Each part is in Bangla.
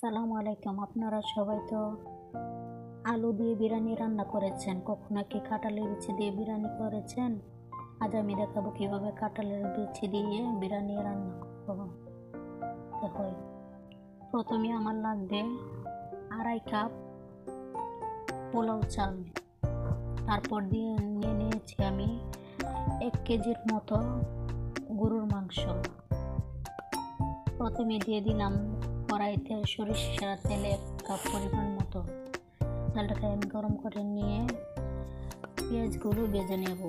আসসালামু আলাইকুম। আপনারা সবাই তো আলু দিয়ে বিরিয়ানি রান্না করেছেন। কখনো কি কাঁঠালের বিচি দিয়ে বিরিয়ানি করেছেন? আজ আমি দেখাবো কিভাবে কাঁঠালের বিচি দিয়ে বিরিয়ানি রান্না করতে হয়। প্রথমে আমার লাগবে 2.5 কাপ পোলাও চাল। তারপর দিয়ে নিয়ে নিয়েছি আমি 1 কেজির মতো গরুর মাংস। প্রথমে দিয়ে দিলাম কড়াইতে সরিষার তেলে 1 কাপ পরিমাণ মতো। তেলটাকে আমি গরম করে নিয়ে পেঁয়াজগুলো ভেজে নেব।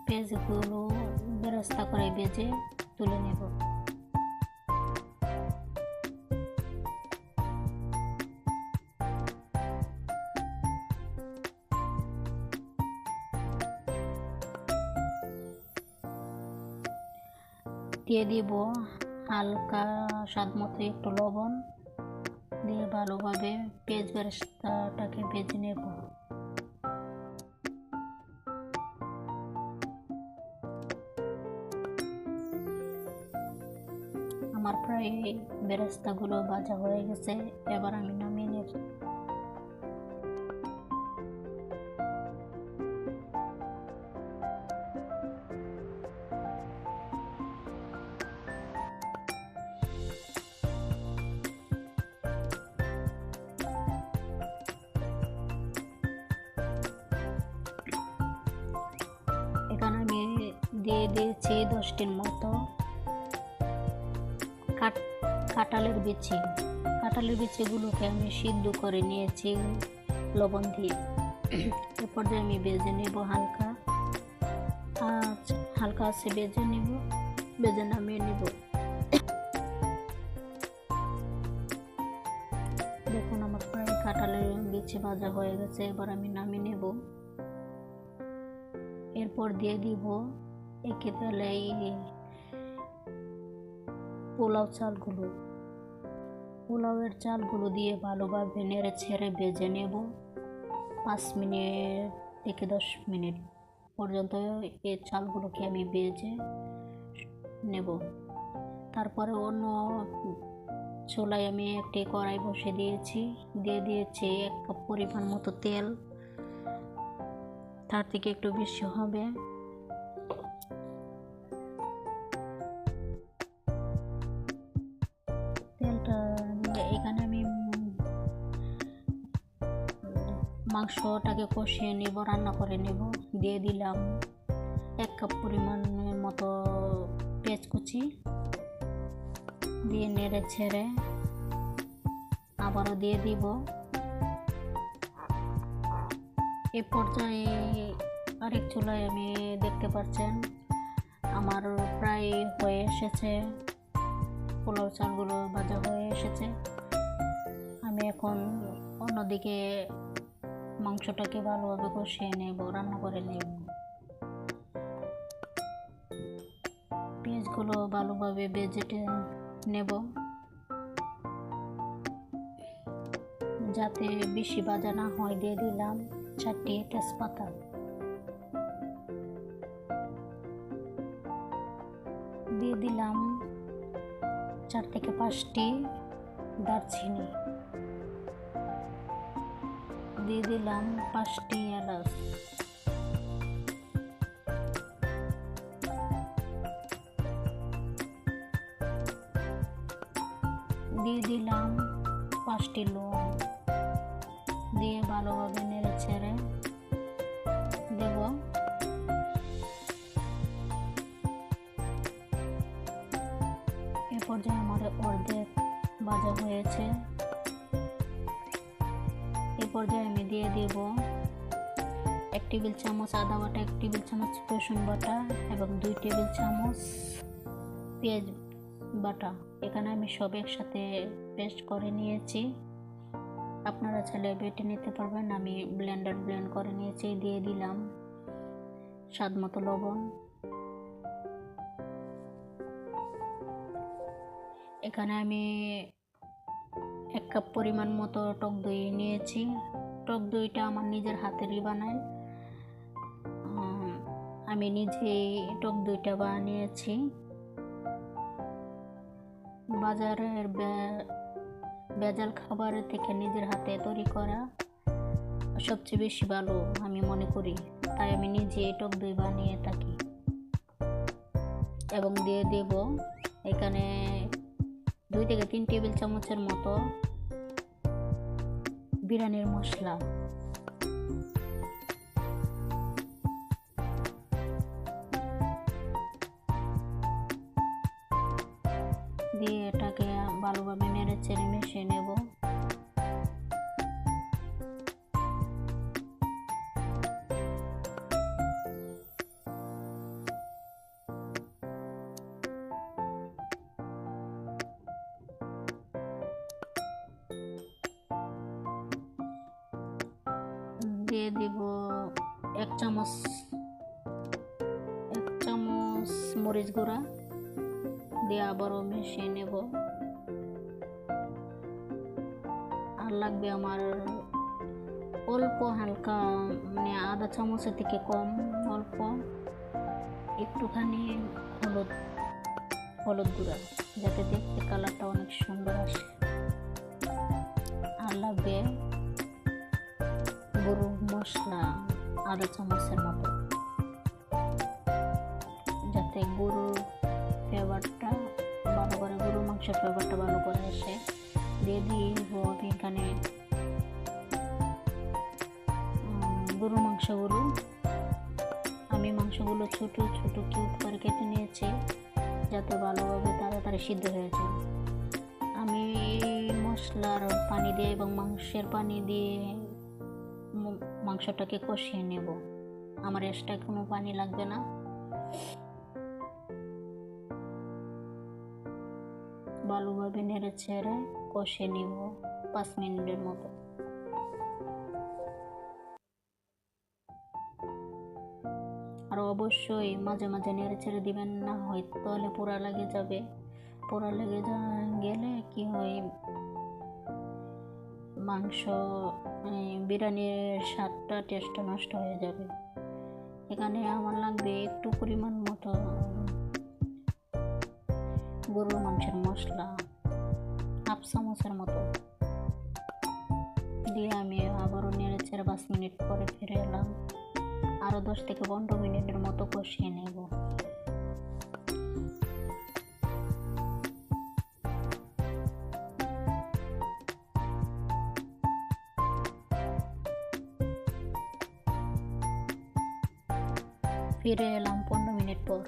পেঁয়াজগুলো বেরেস্তা করে ভেজে তুলে নেব। দিয়ে দিব হালকা স্বাদ মতো একটু লবণ, দিয়ে ভালোভাবে পেঁয়াজ বেরেস্তাটাকে ভেজে নেব। আমার প্রায় বেরেস্তাগুলো ভাজা হয়ে গেছে, এবার আমি নামিয়ে নেব। এখানে আমি দিয়ে দিয়েছি 10টির মতো কাঁঠালের বিচি। কাঁঠালের বিচিগুলোকে আমি সিদ্ধ করে নিয়েছি লবণ দিয়ে। এরপর দিয়ে আমি ভেজে নেব হালকা আছে ভেজে নামিয়ে নেব। দেখুন আমার প্রায় কাঁঠালের বিচি ভাজা হয়ে গেছে, এবার আমি নামিয়ে নেব। এরপর দিয়ে দিব একই তেলে পোলাওয়ের চালগুলো দিয়ে ভালোভাবে নেড়ে ছেড়ে ভেজে নেব। 5 মিনিট থেকে 10 মিনিট পর্যন্ত এই চালগুলোকে আমি ভেজে নেব। তারপরে অন্য চুলায় আমি একটি কড়াই বসে দিয়েছি, দিয়ে দিয়েছি 1 কাপ পরিমাণ মতো তেল, তার থেকে একটু বেশি হবে। তেলটা এখানে আমি মাংসটাকে কষিয়ে নেব, রান্না করে নেব। দিয়ে দিলাম 1 কাপ পরিমাণের মতো পেঁয়াজ কুচি, দিয়ে নেড়ে ছেড়ে আবারও দিয়ে দিব। এ পর্যায়ে আরেক চুলায় আমি দেখতে পাচ্ছেন আমার প্রায় হয়ে এসেছে, পোলাও চালগুলো ভাজা হয়ে এসেছে। আমি এখন অন্যদিকে মাংসটাকে ভালোভাবে কষিয়ে নেব, রান্না করে নেব। পেঁয়াজগুলো ভালোভাবে ভেজে নেব, যাতে বেশি ভাজা না হয়। দিয়ে দিলাম 4টি তেজপাতা, দিয়ে দিলাম 4 থেকে 5টি দারচিনি, দিয়ে দিলাম 5টি এলাচ, দিয়ে দিলাম 5টি লবঙ্গ, দিয়ে ভালোভাবে নেড়ে ছেড়ে দেব। এ পর্যায়ে আমার অর্ধেক ভাজা হয়েছে। এ পর্যায়ে আমি দিয়ে দেব 1 টেবিল চামচ আদা বাটা, 1 টেবিল চামচ রসুন বাটা এবং 2 টেবিল চামচ পেঁয়াজ বাটা। এখানে আমি সব একসাথে পেস্ট করে নিয়েছি, আপনারা চাইলে বেটে নিতে পারবেন। আমি ব্লেন্ড করে নিয়েছি। দিয়ে দিলাম স্বাদ মতো লবণ। এখানে আমি 1 কাপ পরিমাণ মতো টক দই নিয়েছি। টক দইটা আমার নিজের হাতেরই বানাই, আমি নিজেই টক দইটা বানিয়েছি। বাজারের ভেজাল খাবারের থেকে নিজের হাতে তৈরি করা সবচেয়ে বেশি ভালো আমি মনে করি, তাই আমি নিজে টক দই বানিয়ে থাকি। এবং দিয়ে দেব এখানে 2 থেকে 3 টেবিল চামচের মতো বিরিয়ানির মশলা। দিয়ে এটাকে ভালোভাবে নেড়ে চেড়ে মিশিয়ে নেব। দিয়ে দিব 1 চামচ মরিচ গুঁড়া, দিয়ে আবারও মিশিয়ে নেব। আর লাগবে আমার অল্প হালকা, মানে আধা চামচের থেকে কম, অল্প একটুখানি হলুদ গুঁড়া, যাতে দেখতে কালারটা অনেক সুন্দর আসে। আর লাগবে গরুর মশলা আধা চামচের মতো, যাতে গরুর ফ্লেভারটা ভালো করে, গরুর মাংসের ফ্লেভারটা ভালো করে আসে। দিয়ে দিব এখানে গরুর মাংসগুলো। আমি মাংসগুলো ছোট ছোট কিউব করে কেটে নিয়েছি, যাতে ভালোভাবে তাড়াতাড়ি সিদ্ধ হয়ে যায়। আমি মশলার পানি দিয়ে এবং মাংসের পানি দিয়ে মাংসটাকে কষিয়ে নেব। আমার এক্সট্রা কোনো পানি লাগবে না। ভালোভাবে নেড়ে ছেড়ে কষিয়ে নিব 5 মিনিটের মতো। আর অবশ্যই মাঝে মাঝে নেড়ে ছেড়ে দিবেন, না হয় তাহলে পোড়া লেগে যাবে। পোড়া লেগে গেলে কি হয়, মাংস বিরিয়ানির স্বাদটা, টেস্টটা নষ্ট হয়ে যাবে। এখানে আমার লাগবে একটু পরিমাণ মতো গরুর মাংসের মশলা, 1/2 চামচের মতো। দিয়ে আমি আবারও নেড়ে ছেড়ে 5 মিনিট পরে ফিরে এলাম। আরও 10 থেকে 15 মিনিটের মতো কষিয়ে নেব। ফিরে এলাম 15 মিনিট পর।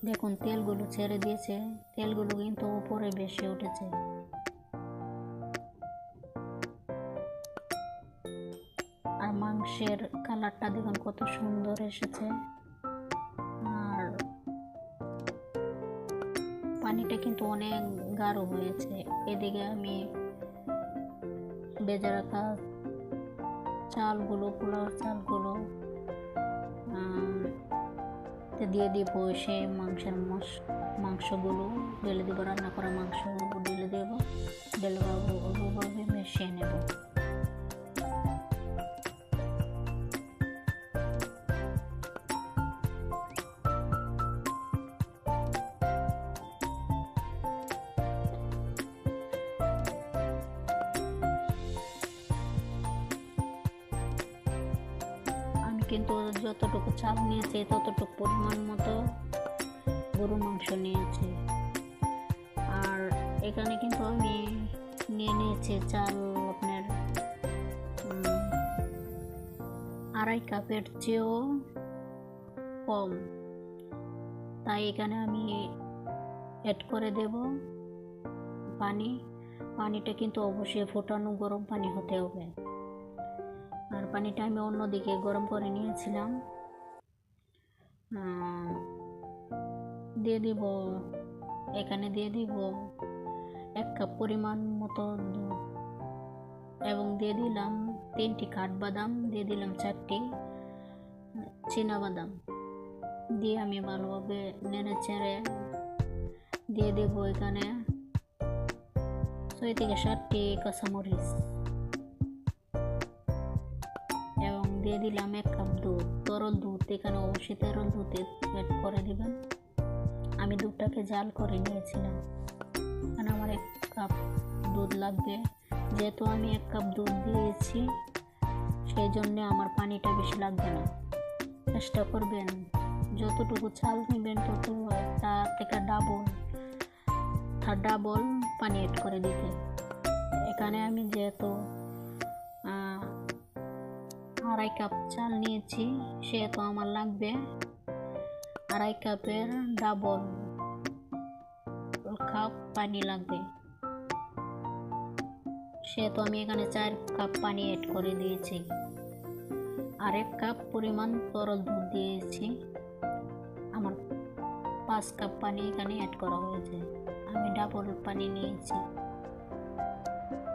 দেখুন তেলগুলো ছেড়ে দিয়েছে, তেলগুলো কিন্তু উপরে বেশি উঠেছে। আর মাংসের কালারটা দেখুন কত সুন্দর এসেছে। আর পানিটা কিন্তু অনেক গাঢ় হয়েছে। এদিকে আমি ভেজে রাখা চালগুলো, পোলাও চালগুলো দিয়ে দিব। সেই মাংসগুলো ঢেলে দেবো, রান্না করা মাংস ঢেলে দেবো, ঢেলে ভালোভাবে মিশিয়ে নেব। কিন্তু যতটুকু চাল নিয়েছি ততটুকু পরিমাণ মতো গরুর মাংস নিয়েছি। আর এখানে কিন্তু আমি নিয়ে নিয়েছি চাল আপনার 2.5 কাপের চেয়েও কম, তাই এখানে আমি অ্যাড করে দেব পানিটা কিন্তু অবশ্যই ফোটানো গরম পানি হতে হবে। আর পানিটা আমি অন্যদিকে গরম করে নিয়েছিলাম। এখানে দিয়ে দিব 1 কাপ পরিমাণ মতো দুধ, এবং দিয়ে দিলাম 3টি কাঠবাদাম, দিয়ে দিলাম 4টি চীনাবাদাম। দিয়ে আমি ভালোভাবে নেড়ে চেড়ে দিয়ে দেব এখানে 6 থেকে 7টি কাঁচামরিচ, এবং দিয়ে দিলাম 1 কাপ দুধ, তরল দুধ। এখানে অবশ্যই তরল দুধ অ্যাড করে দিবেন। আমি দুধটাকে জাল করে নিয়েছিলাম। কারণ আমার 1 কাপ দুধ লাগবে, যেহেতু আমি 1 কাপ দুধ দিয়েছি সেই জন্য আমার পানিটা বেশি লাগবে না। চেষ্টা করবেন যতটুকু চাল নেবেন তত তার থেকে ডাবল পানি অ্যাড করে দিতে। এখানে আমি যেহেতু 2.5 কাপ চাল নিয়েছি সেহেতু আমার লাগবে 2.5 কাপের ডাবল কাপ পানি লাগবে। সেহেতু আমি এখানে 4 কাপ পানি অ্যাড করে দিয়েছি। আর 1 কাপ পরিমাণ তরল দুধ দিয়েছি। আমার 5 কাপ পানি এখানে অ্যাড করা হয়েছে। আমি ডাবল পানি নিয়েছি।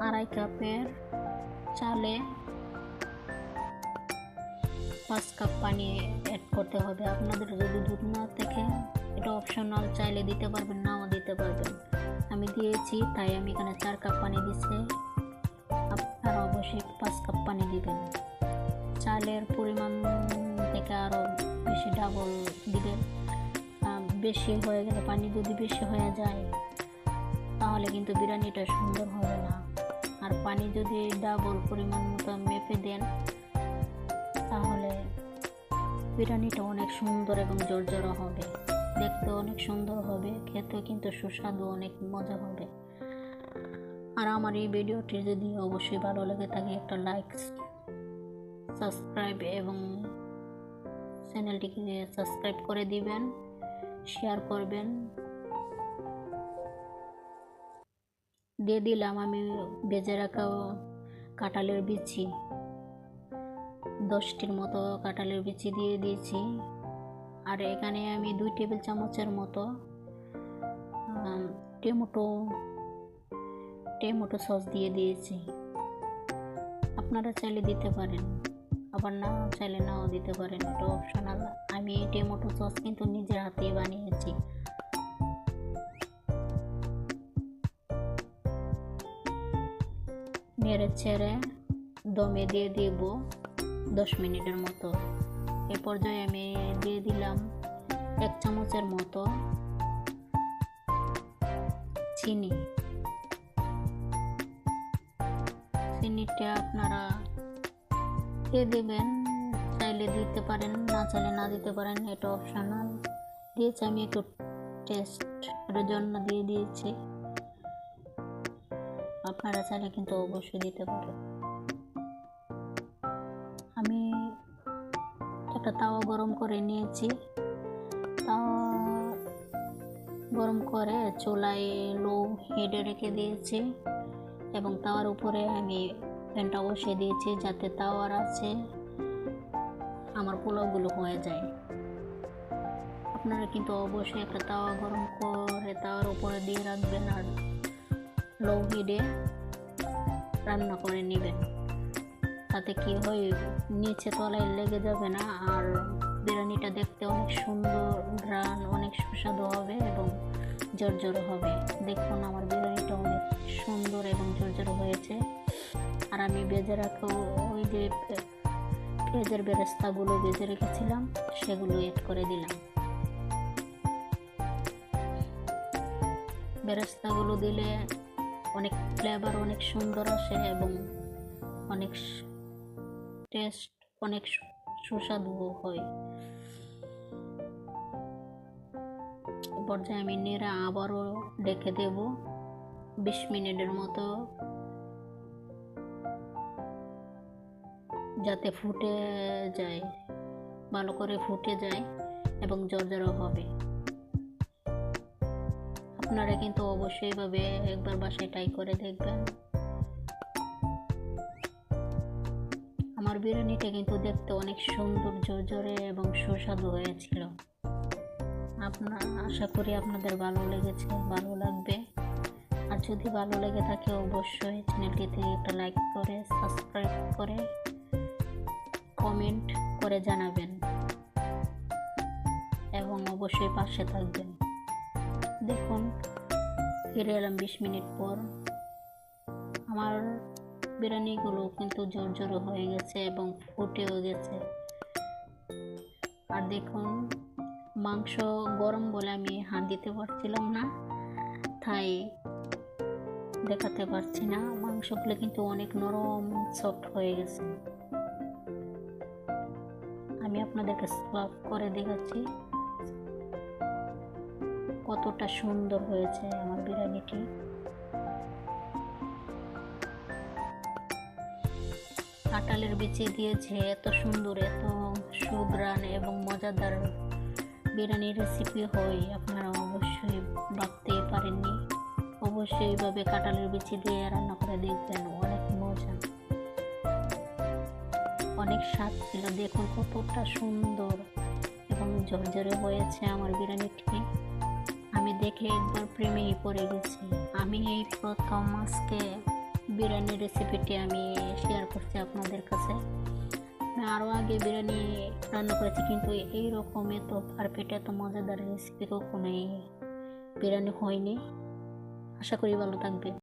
2.5 কাপের চালে 5 কাপ পানি অ্যাড করতে হবে। আপনাদের যদি দুধ না থাকে এটা অপশনাল, চাইলে দিতে পারবেন, নাও দিতে পারবেন। আমি দিয়েছি তাই আমি এখানে 4 কাপ পানি দিচ্ছি। আপনারা অবশ্যই 5 কাপ পানি দিবেন। চালের পরিমাণ থেকে আরও বেশি ডাবল দিবেন। বেশি হয়ে গেলে পানি যদি বেশি হয়ে যায় তাহলে কিন্তু বিরিয়ানিটা সুন্দর হবে না। আর পানি যদি ডাবল পরিমাণ মতো মেপে দেন তাহলে বিরিয়ানিটা অনেক সুন্দর এবং ঝরঝরা হবে, দেখতে অনেক সুন্দর হবে, খেতে কিন্তু সুস্বাদু, অনেক মজা হবে। আর আমার এই ভিডিওটি যদি অবশ্যই ভালো লেগে থাকে একটা লাইক, সাবস্ক্রাইব এবং চ্যানেলটিকে সাবস্ক্রাইব করে দিবেন, শেয়ার করবেন। দিয়ে দিলাম আমি ভেজে রাখা কাঁঠালের বিচি, 10টির মতো কাঁঠালের বিচি দিয়ে দিয়েছি। আর এখানে আমি 2 টেবিল চামচের মতো টমেটো সস দিয়ে দিয়েছি। আপনারা চাইলে দিতে পারেন, আবার না চাইলে নাও দিতে পারেন, এটা অপশনাল। আমি এই টমেটো সস কিন্তু নিজের হাতেই বানিয়েছি। নেড়ে ছেড়ে দমে দিয়ে দিব 10 মিনিটের মতো। এ পর্যায়ে আমি দিয়ে দিলাম 1 চামচের মতো চিনিটা আপনারা দিয়ে দেবেন, চাইলে দিতে পারেন, না চাইলে না দিতে পারেন, এটা অপশনাল। দিয়েছি আমি একটু টেস্টের জন্য দিয়ে দিয়েছি, আপনারা চাইলে কিন্তু অবশ্যই দিতে পারেন। আমি একটা তাওয়া গরম করে নিয়েছি। তাওয়া গরম করে চুলায় লো হিটে রেখে দিয়েছি এবং তাওয়ার উপরে আমি প্যানটা বসিয়ে দিয়েছি যাতে তাওয়ার আছে আমার পোলাওগুলো হয়ে যায়। আপনারা কিন্তু অবশ্যই একটা তাওয়া গরম করে তাওয়ার উপরে দিয়ে রাখবেন আর লো হিটে রান্না করে নেবেন। তাতে কি হয়, নিচে তলায় লেগে যাবে না আর বিরিয়ানিটা দেখতে অনেক সুন্দর, ঘ্রাণ অনেক সুস্বাদু হবে এবং ঝরঝরে হবে। দেখুন আমার বিরিয়ানিটা অনেক সুন্দর এবং ঝরঝরে হয়েছে। আর আমি ভেজে রাখা ওই যে পেঁয়াজের বেরেস্তাগুলো ভেজে রেখেছিলাম সেগুলো এড করে দিলাম। বেরেস্তাগুলো দিলে অনেক ফ্লেভার অনেক সুন্দর আসে এবং অনেক টেস্ট অনেক সুস্বাদু হয়। পর্যায়ে আমি নেড়ে আবারও ঢেকে দেব 20 মিনিটের মতো, যাতে ফুটে যায়, ভালো করে ফুটে যায় এবং ঝরঝরে হবে। আপনারা কিন্তু অবশ্যই এভাবে একবার বাসায় ট্রাই করে দেখবেন। আমার বিরিয়ানিটা কিন্তু দেখতে অনেক সুন্দর, ঝরঝরে এবং সুস্বাদু হয়েছিল। আশা করি আপনাদের ভালো লেগেছে, ভালো লাগবে। আর যদি ভালো লেগে থাকে অবশ্যই চ্যানেলটিতে একটা লাইক করে, সাবস্ক্রাইব করে, কমেন্ট করে জানাবেন এবং অবশ্যই পাশে থাকবেন। দেখুন ফিরে এলাম 20 মিনিট পর। আমার বিরিয়ানিগুলো কিন্তু ঝরঝরে হয়ে গেছে এবং ফুটেও গেছে। আর দেখুন মাংস গরম বলে আমি হাত দিতে পারছিলাম না, তাই দেখাতে পারছি না। মাংসগুলো কিন্তু অনেক নরম সফট হয়ে গেছে। আমি আপনাদেরকে সার্ভ করে দেখাচ্ছি কতটা সুন্দর হয়েছে আমার বিরিয়ানিটি। কাঁঠালের বিচি দিয়েছে, এত সুন্দর, এত সুঘ্রাণ এবং মজাদার বিরিয়ানি রেসিপি হয় আপনারা অবশ্যই ভাবতেই পারেননি। অবশ্যই এইভাবে কাঁঠালের বিচি দিয়ে রান্না করে দেখবেন, অনেক মজা, অনেক স্বাদ ছিল। দেখুন কতটা সুন্দর এবং ঝরঝরে হয়েছে আমার বিরিয়ানিটি। আমি দেখে একবার প্রেমেই পড়ে গেছি। আমি এই প্রথম আজকে বিরিয়ানি রেসিপিটি আমি শেয়ার করছি আপনাদের কাছে। আরও আগে বিরিয়ানি রান্না করেছি, কিন্তু এইরকম এত পারফেক্ট, এত মজাদার রেসিপি কখনোই বিরিয়ানি হয়নি। আশা করি ভালো থাকবে।